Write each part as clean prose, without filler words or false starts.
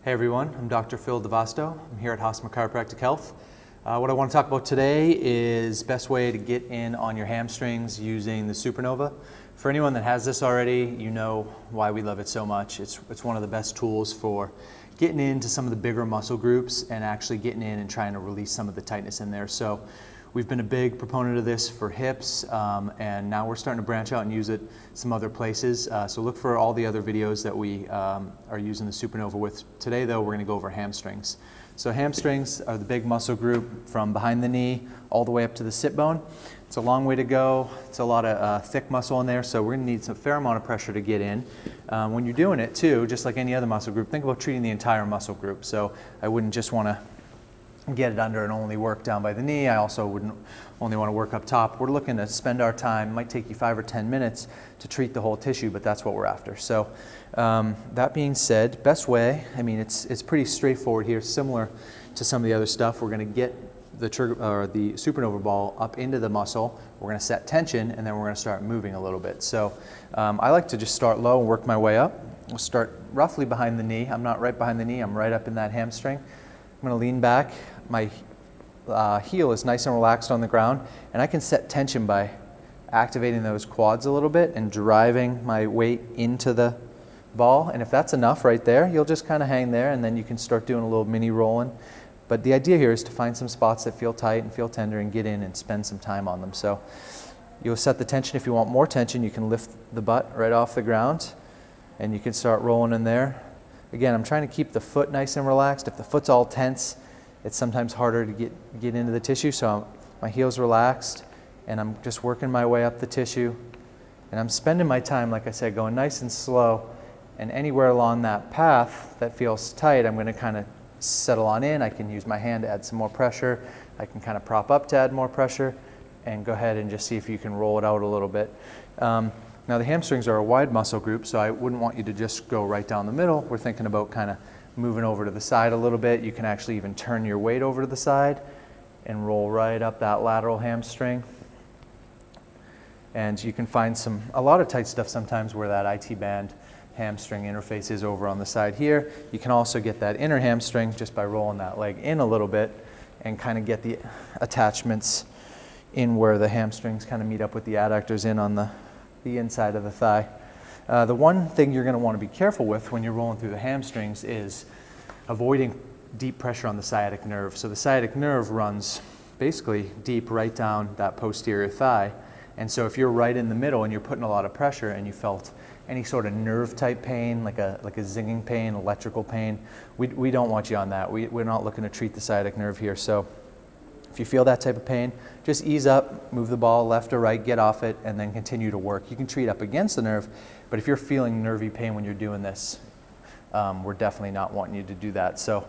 Hey everyone, I'm Dr. Phil DeVasto. I'm here at Hosmer Chiropractic Health. What I want to talk about today is best way to get in on your hamstrings using the Supernova. For anyone that has this already, you know why we love it so much. It's one of the best tools for getting into some of the bigger muscle groups and actually getting in and trying to release some of the tightness in there. So we've been a big proponent of this for hips, and now we're starting to branch out and use it some other places. So look for all the other videos that we are using the Supernova with. Today though, we're gonna go over hamstrings. So hamstrings are the big muscle group from behind the knee all the way up to the sit bone. It's a long way to go. It's a lot of thick muscle in there, so we're gonna need a fair amount of pressure to get in. When you're doing it too, just like any other muscle group, think about treating the entire muscle group. So I wouldn't just wanna get it under and only work down by the knee. I also wouldn't only want to work up top. We're looking to spend our time, it might take you 5 or 10 minutes to treat the whole tissue, but that's what we're after. So that being said, best way, I mean, it's pretty straightforward here, similar to some of the other stuff. We're going to get the Supernova ball up into the muscle. We're going to set tension, and then we're going to start moving a little bit. So I like to just start low and work my way up. We'll start roughly behind the knee. I'm not right behind the knee. I'm right up in that hamstring. I'm going to lean back. My heel is nice and relaxed on the ground, and I can set tension by activating those quads a little bit and driving my weight into the ball. And if that's enough right there, you'll just kind of hang there, and then you can start doing a little mini rolling. But the idea here is to find some spots that feel tight and feel tender and get in and spend some time on them. So you'll set the tension. If you want more tension, you can lift the butt right off the ground, and you can start rolling in there. Again, I'm trying to keep the foot nice and relaxed. If the foot's all tense, it's sometimes harder to get into the tissue. So my heel's relaxed, and I'm just working my way up the tissue. And I'm spending my time, like I said, going nice and slow. And anywhere along that path that feels tight, I'm going to kind of settle on in. I can use my hand to add some more pressure. I can kind of prop up to add more pressure, and go ahead and just see if you can roll it out a little bit. Now the hamstrings are a wide muscle group, so I wouldn't want you to just go right down the middle. We're thinking about kind of moving over to the side a little bit. You can actually even turn your weight over to the side and roll right up that lateral hamstring. And you can find a lot of tight stuff sometimes where that IT band hamstring interface is over on the side here. You can also get that inner hamstring just by rolling that leg in a little bit and kind of get the attachments in where the hamstrings kind of meet up with the adductors in on the inside of the thigh. The one thing you're going to want to be careful with when you're rolling through the hamstrings is avoiding deep pressure on the sciatic nerve. So the sciatic nerve runs basically deep right down that posterior thigh. And so if you're right in the middle and you're putting a lot of pressure and you felt any sort of nerve type pain, like a zinging pain, electrical pain, we don't want you on that. We're not looking to treat the sciatic nerve here. So if you feel that type of pain, just ease up, move the ball left or right, get off it, and then continue to work. You can treat up against the nerve, but if you're feeling nervy pain when you're doing this, we're definitely not wanting you to do that. So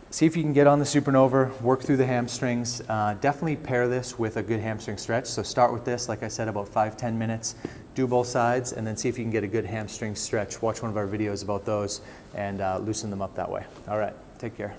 see if you can get on the Supernova, work through the hamstrings. Definitely pair this with a good hamstring stretch. So start with this, like I said, about 5-10 minutes. Do both sides, and then see if you can get a good hamstring stretch. Watch one of our videos about those and loosen them up that way. All right, take care.